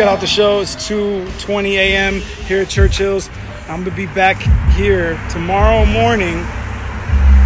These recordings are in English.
got out the show. It's 2:20 a.m. here at Churchill's. I'm gonna be back here tomorrow morning,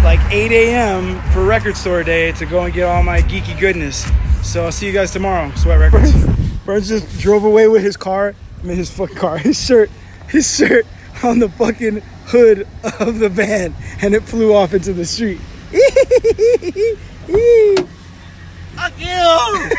like 8 a.m. for Record Store Day to go and get all my geeky goodness. So I'll see you guys tomorrow. Sweat Records. Burns just drove away with his car. I mean, his fucking car. His shirt on the fucking hood of the van, and it flew off into the street. Fuck you!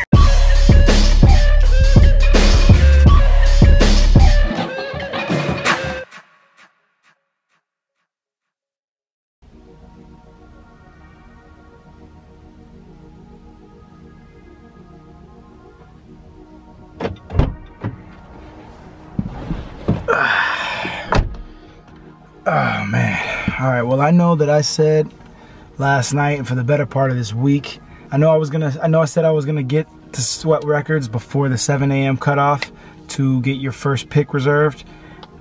Oh man. All right, well, I know that I said last night and for the better part of this week, I said I was gonna get to Sweat Records before the 7 a.m. cutoff to get your first pick reserved,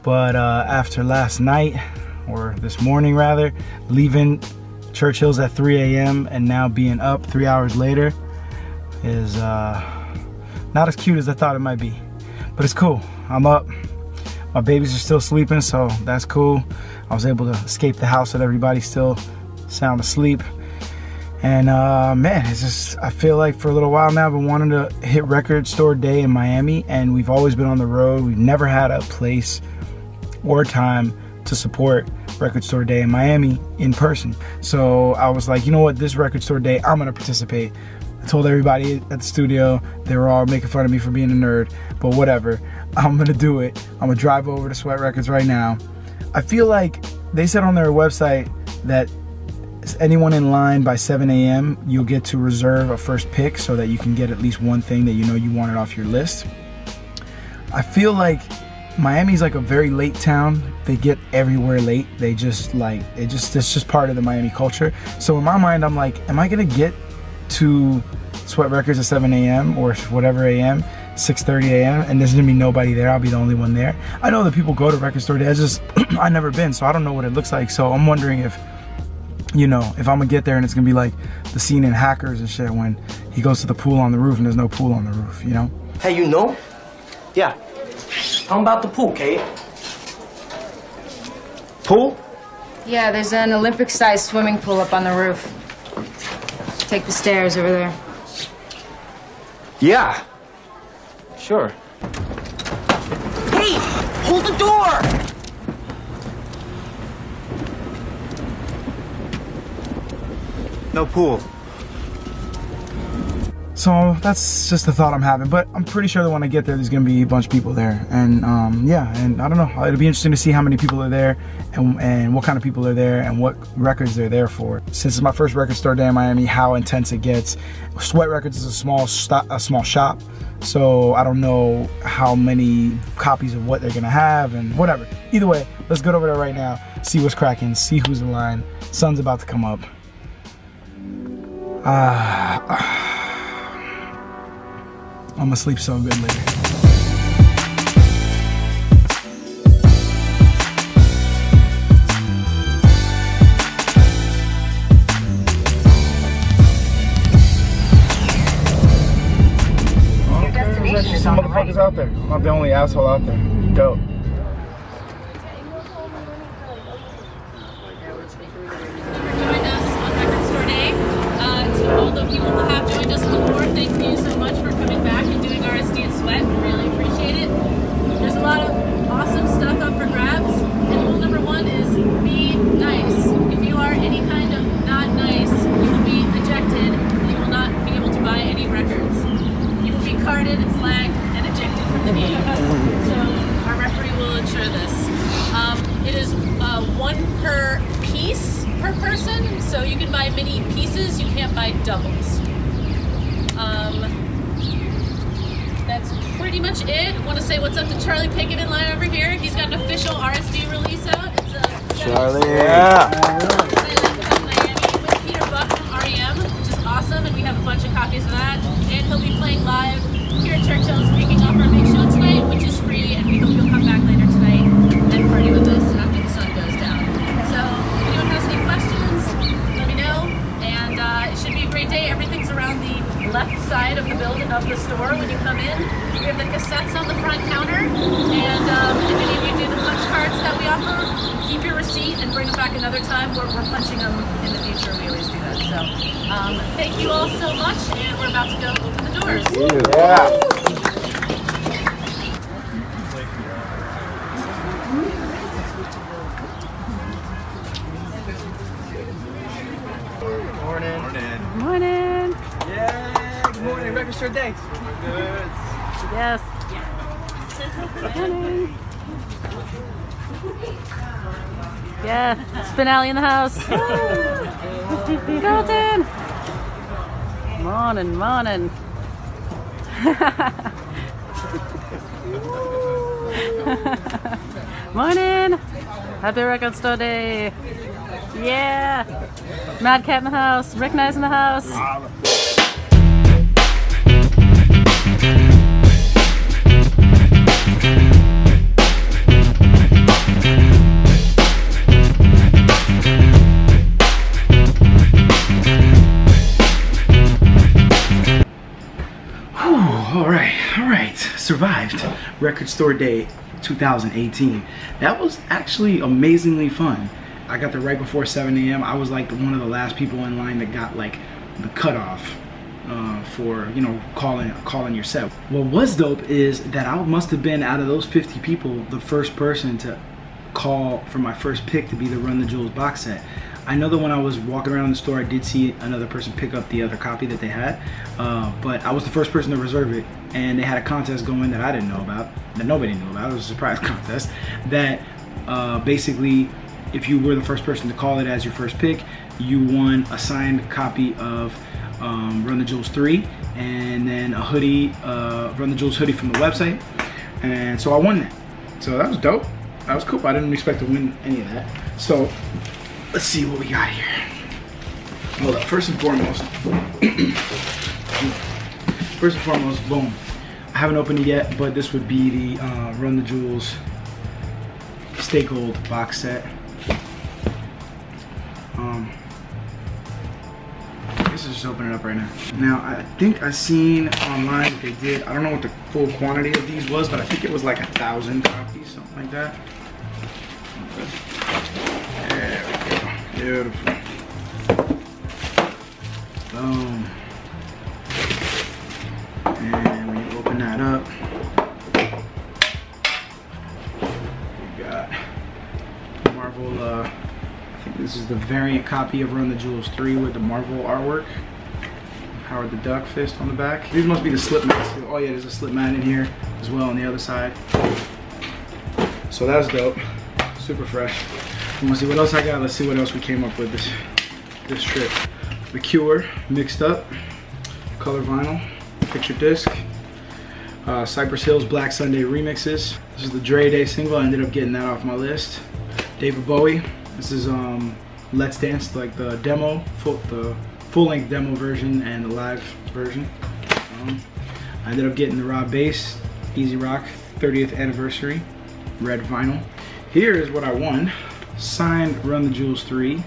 but after last night, or this morning rather, leaving Churchill's at 3 a.m. and now being up 3 hours later is not as cute as I thought it might be, but it's cool. I'm up. My babies are still sleeping, so that's cool. I was able to escape the house with everybody still sound asleep. And man, it's just, I feel like for a little while now I've been wanting to hit Record Store Day in Miami, and we've always been on the road. We've never had a place or time to support Record Store Day in Miami in person. So I was like, you know what, this Record Store Day, I'm gonna participate. I told everybody at the studio, they were all making fun of me for being a nerd, but whatever. I'm gonna do it. I'm gonna drive over to Sweat Records right now. I feel like they said on their website that anyone in line by 7 a.m. you'll get to reserve a first pick so that you can get at least one thing that you know you wanted off your list. I feel like Miami's like a very late town. They get everywhere late. They just like, it's just part of the Miami culture. So in my mind, I'm like, am I gonna get to Sweat Records at 7 a.m. or whatever a.m., 6:30 a.m. and there's gonna be nobody there? I'll be the only one there. I know that people go to Record Store Day. I've never been, so I don't know what it looks like. So I'm wondering if, you know, if I'm gonna get there and it's gonna be like the scene in Hackers and shit when he goes to the pool on the roof and there's no pool on the roof, you know? Hey, you know? Yeah. How about the pool, Kate? Pool? Yeah, there's an Olympic-sized swimming pool up on the roof. Take the stairs over there. Yeah. Sure. Hey! Hold the door! No pool. So that's just the thought I'm having, but I'm pretty sure that when I get there, there's gonna be a bunch of people there, and yeah, and I don't know. It'll be interesting to see how many people are there, and what kind of people are there, and what records they're there for. Since it's my first Record Store Day in Miami, how intense it gets. Sweat Records is a small shop, so I don't know how many copies of what they're gonna have and whatever. Either way, let's go over there right now, see what's cracking, see who's in line. Sun's about to come up. I'm gonna sleep so good later. Your destination is on the right. Motherfuckers out there. I'm not the only asshole out there. Dope. Joined us on Record Store Day. To all the people who have joined us before, thank you so much for coming back and doing RSD and Sweat. We really appreciate it. There's a lot of awesome stuff up for grabs, and rule number one is be nice. If you are any kind of not nice, you will be ejected. You will not be able to buy any records. You will be carded, flagged, and ejected from the game. So our referee will ensure this. It is one per piece per person, so you can buy mini pieces, you can't buy doubles. That's pretty much it. I want to say what's up to Charlie Pickett in line over here. He's got an official RSD release out. It's Charlie, yeah. Miami with Peter Buck from REM, which is awesome, and we have a bunch of copies of that. And he'll be playing live here at Churchill's, kicking off our big show tonight, which is free, and we hope you'll come back later tonight and party with us after the sun goes down. So if anyone has any questions, let me know, and it should be a great day. Everything's around the left side of the building of the store when you come. come in. We have the cassettes on the front counter, and if any of you do the punch cards that we offer, keep your receipt and bring them back another time. We're punching them in the future. We always do that. So thank you all so much, and we're about to go open the doors. Yeah. Morning. Morning. Yeah, good morning. Record store day. Good. Yes. Morning. Yeah, Spinelli in the house. Dalton. Morning, morning. Morning. Happy record store day. Yeah. Mad Cat in the house. Wrekonize in the house. All right, survived Record Store Day 2018. That was actually amazingly fun. I got there right before 7 a.m. I was like one of the last people in line that got like the cutoff for, you know, calling your set. What was dope is that I must have been, out of those 50 people, the first person to call for my first pick to be the Run the Jewels box set. I know that when I was walking around the store, I did see another person pick up the other copy that they had, but I was the first person to reserve it, and they had a contest going that I didn't know about, that nobody knew about. It was a surprise contest that basically, if you were the first person to call it as your first pick, you won a signed copy of Run the Jewels 3, and then a hoodie, Run the Jewels hoodie from the website, and so I won that. So that was dope. That was cool. I didn't expect to win any of that. So let's see what we got here. Hold up. First and foremost, boom. I haven't opened it yet, but this would be the Run the Jewels Stay Gold box set. I guess I'll just open it up right now. Now, I think I seen online that they did, I don't know what the full quantity of these was, but I think it was like 1,000 copies, something like that. There we go. Beautiful. Boom. And we open that up. We got Marvel, I think this is the variant copy of Run the Jewels 3 with the Marvel artwork. Howard the Duck fist on the back. These must be the slip mats. Oh yeah, there's a slip mat in here as well on the other side. So that's dope. Super fresh. Let's see what else I got. Let's see what else we came up with this trip. The Cure mixed up, color vinyl, picture disc, Cypress Hill's Black Sunday remixes. This is the Dre Day single. I ended up getting that off my list. David Bowie. This is Let's Dance, like the demo, the full-length demo version and the live version. I ended up getting the Rob Bass Easy Rock 30th anniversary red vinyl. Here is what I won. Signed Run the Jewels 3.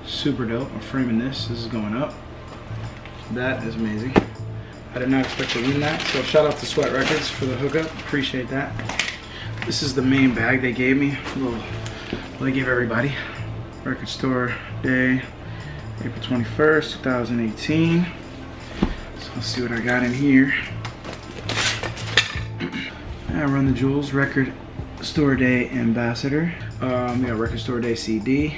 Super dope. I'm framing this. This is going up. That is amazing. I did not expect to win that. So shout out to Sweat Records for the hookup. Appreciate that. This is the main bag they gave me. Well, they gave everybody. Record Store Day, April 21st, 2018. So let's see what I got in here. I Run the Jewels Record Store Day Ambassador. We got Record Store Day CD.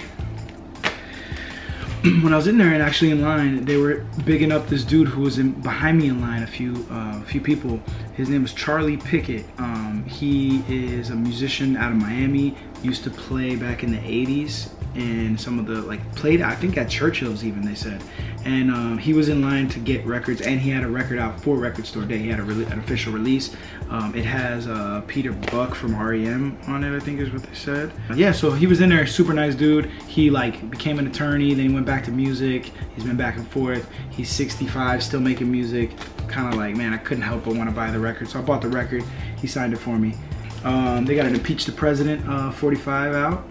When I was in there and actually in line, they were bigging up this dude who was behind me in line, a few people. His name was Charlie Pickett. He is a musician out of Miami, used to play back in the 80s and some of the, played I think at Churchill's even, they said. And he was in line to get records, and he had a record out for Record Store Day. He had an official release. It has Peter Buck from REM on it, I think is what they said. Yeah, so he was in there, super nice dude. He became an attorney, then he went back to music. He's been back and forth. He's 65, still making music. Kind of like, man, I couldn't help but want to buy the record. So I bought the record. He signed it for me. They got an Impeach the President 45 out.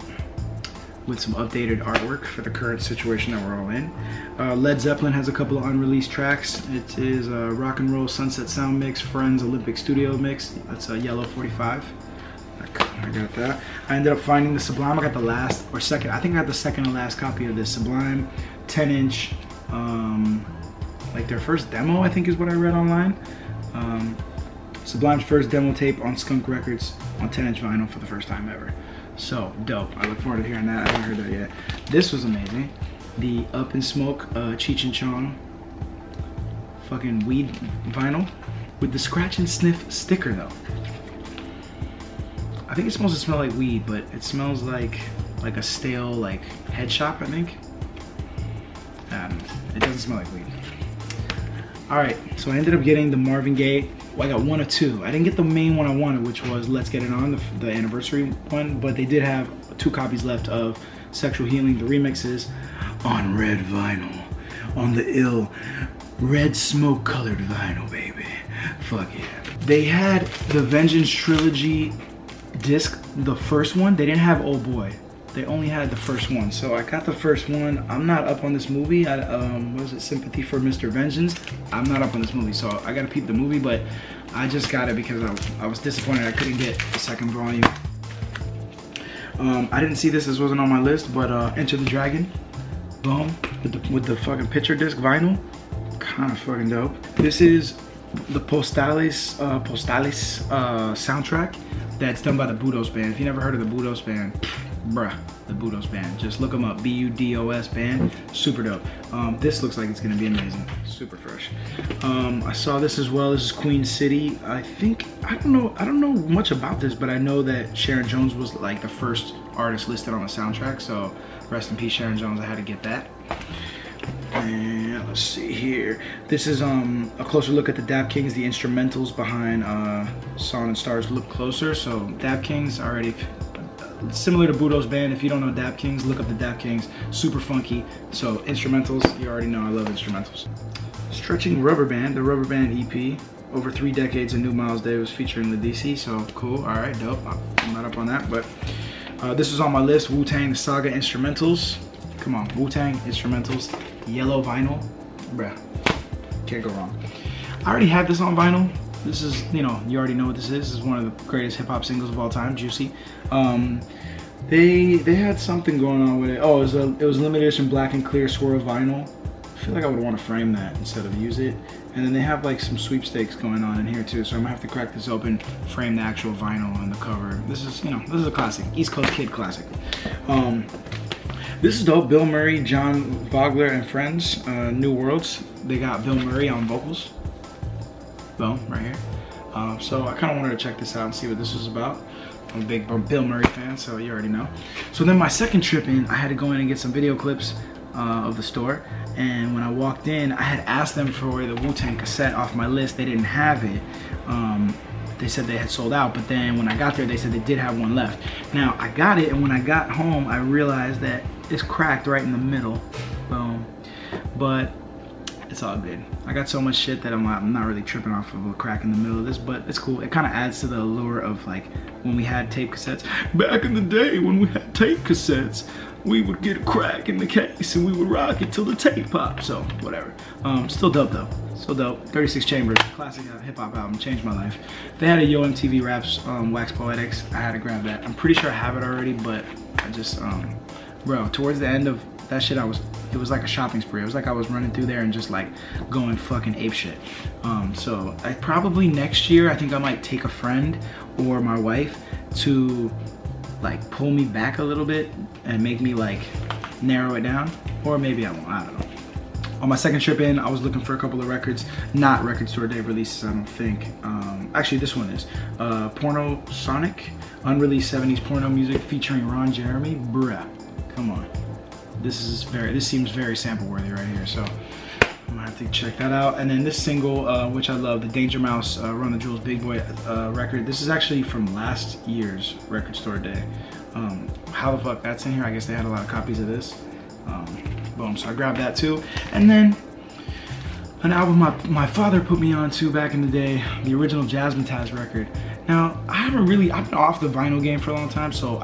with some updated artwork for the current situation that we're all in. Led Zeppelin has a couple of unreleased tracks. It is a Rock and Roll Sunset Sound Mix, Friends Olympic Studio Mix. That's a yellow 45. I got that. I ended up finding the Sublime. I got the last or second, I think I got the second to last copy of this Sublime 10-inch, like their first demo, I think is what I read online. Sublime's first demo tape on Skunk Records on 10-inch vinyl for the first time ever. So dope. I look forward to hearing that. I haven't heard that yet. This was amazing. The Up in Smoke Cheech and Chong fucking weed vinyl with the scratch and sniff sticker though. I think it's supposed to smell like weed, but it smells like a stale like head shop, I think. It doesn't smell like weed. Alright, so I ended up getting the Marvin Gaye. Well, I got one or two. I didn't get the main one I wanted, which was Let's Get It On, the anniversary one, but they did have 2 copies left of Sexual Healing, the remixes, on red vinyl. On the ill red smoke colored vinyl, baby. Fuck yeah. They had the Vengeance Trilogy disc, the first one. They didn't have Oh Boy. They only had the first one. So I got the first one. I'm not up on this movie. What was it, Sympathy for Mr. Vengeance? I'm not up on this movie, so I gotta peep the movie, but I just got it because I was disappointed I couldn't get the second volume. I didn't see this wasn't on my list, but Enter the Dragon, boom, with the fucking picture disc vinyl, kind of fucking dope. This is the Postales soundtrack that's done by the Budos Band. If you never heard of the Budos Band, bruh, the Budos Band. Just look them up, B-U-D-O-S Band, super dope. This looks like it's gonna be amazing, super fresh. I saw this as well. This is Queen City. I don't know much about this, but I know that Sharon Jones was like the first artist listed on the soundtrack, so rest in peace Sharon Jones, I had to get that. And let's see here. This is a closer look at the Dap Kings, the instrumentals behind Song and Stars Look Closer. So Dap Kings, already similar to Budos Band. If you don't know Dap Kings, look up the Dap Kings. Super funky. So instrumentals, you already know I love instrumentals. Stretching Rubber Band, the Rubber Band EP. Over 3 decades of New Miles Davis featuring the DC. So cool, all right, dope. I'm not up on that, but this was on my list. Wu-Tang, the Saga instrumentals. Come on, Wu-Tang instrumentals. Yellow vinyl, bruh, can't go wrong. I already have this on vinyl. This is, you know, you already know what this is. This is one of the greatest hip hop singles of all time, Juicy. They had something going on with it. Oh, it was limited edition black and clear swirl vinyl. I feel like I would want to frame that instead of use it. And then they have like some sweepstakes going on in here too. So I'm gonna have to crack this open, frame the actual vinyl on the cover. This is, you know, this is a classic, East Coast Kid classic. This is dope. Bill Murray, John Vogler and Friends, New Worlds. They got Bill Murray on vocals. Boom, right here. So I kind of wanted to check this out and see what this was about. I'm a big Bill Murray fan, so you already know. So then my second trip in, I had to go in and get some video clips of the store. And when I walked in, I had asked them for the Wu-Tang cassette off my list. They didn't have it. They said they had sold out, but then when I got there, they said they did have one left. Now, I got it, and when I got home, I realized that it's cracked right in the middle. Boom. But it's all good. I got so much shit that I'm not really tripping off of a crack in the middle of this, but it's cool. It kind of adds to the allure of like when we had tape cassettes. Back in the day when we had tape cassettes, we would get a crack in the case and we would rock it till the tape popped. So whatever. Still dope though. Still dope. 36 Chambers, classic hip hop album, changed my life. They had a Yo MTV Raps Wax Poetics. I had to grab that. I'm pretty sure I have it already, but I just bro, towards the end of that shit, it was like a shopping spree. It was like I was running through there and just like going fucking apeshit. So I probably next year, I think I might take a friend or my wife to like pull me back a little bit and make me like narrow it down, or maybe I won't, I don't know. On my second trip in, I was looking for a couple of records, not Record Store Day releases, I don't think. Actually, this one is Porno Sonic, unreleased 70s porno music featuring Ron Jeremy. Bruh, come on. This seems very sample worthy right here, so I'm gonna have to check that out. And then this single, which I love, the Danger Mouse Run the Jewels Big Boy record. This is actually from last year's Record Store Day. How the fuck that's in here? I guess they had a lot of copies of this. Boom, so I grabbed that too. And then an album my father put me on to back in the day, the original Jazzmatazz record. Now, I've been off the vinyl game for a long time, so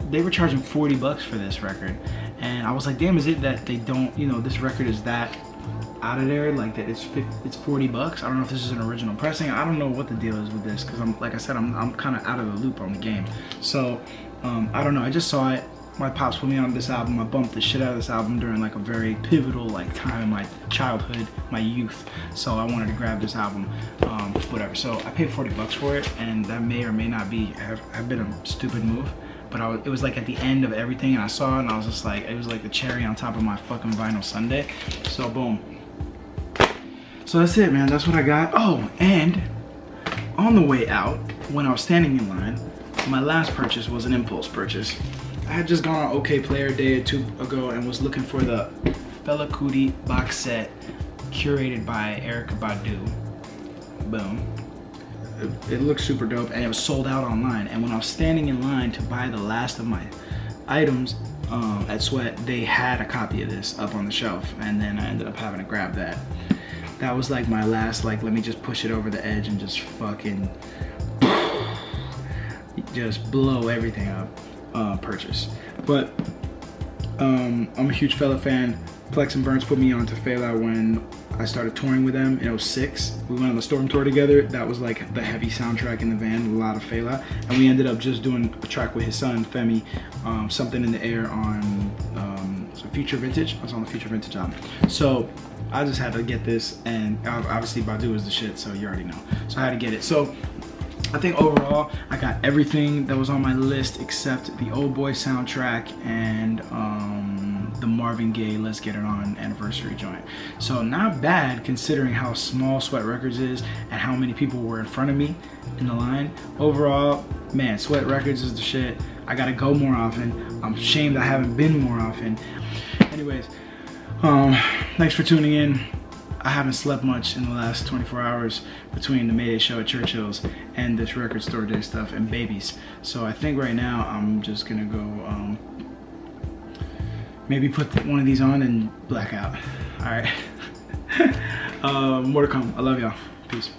they were charging $40 for this record. And I was like, damn, is it that they don't, you know, this record is that out of there, like that it's $40? I don't know if this is an original pressing. I don't know what the deal is with this, because like I said, I'm kind of out of the loop on the game. So, I don't know, I just saw it. My pops put me on this album. I bumped the shit out of this album during like a very pivotal like time in my childhood, my youth. So I wanted to grab this album, whatever. So I paid $40 for it, and that may or may not have been a stupid move. But it was like at the end of everything, and I saw it, and I was just like, it was like the cherry on top of my fucking vinyl sundae. So boom. So that's it, man. That's what I got. Oh, and on the way out, when I was standing in line, my last purchase was an impulse purchase. I had just gone on OK Player a day or two ago and was looking for the Fela Kuti box set curated by Erykah Badu. Boom. It looked super dope, and it was sold out online. And when I was standing in line to buy the last of my items at Sweat, they had a copy of this up on the shelf, and then I ended up having to grab that. That was like my last, like, let me just push it over the edge and just fucking just blow everything up purchase. But I'm a huge Fela fan. Plex and Burns put me on to Fela when I started touring with them in 06. We went on the Storm tour together. That was like the heavy soundtrack in the van, a lot of Fela. And we ended up just doing a track with his son, Femi, Something in the Air on Future Vintage. I was on the Future Vintage album. So I just had to get this, and obviously Badu is the shit, so you already know. So I had to get it. So I think overall, I got everything that was on my list except the Old Boy soundtrack and the Marvin Gaye Let's Get It On anniversary joint. So not bad considering how small Sweat Records is and how many people were in front of me in the line. Overall, man, Sweat Records is the shit. I gotta go more often. I'm ashamed I haven't been more often. Anyways, thanks for tuning in. I haven't slept much in the last 24 hours between the Mayday show at Churchill's and this record store day stuff and babies. So I think right now I'm just gonna go maybe put one of these on and black out. All right. More to come. I love y'all. Peace.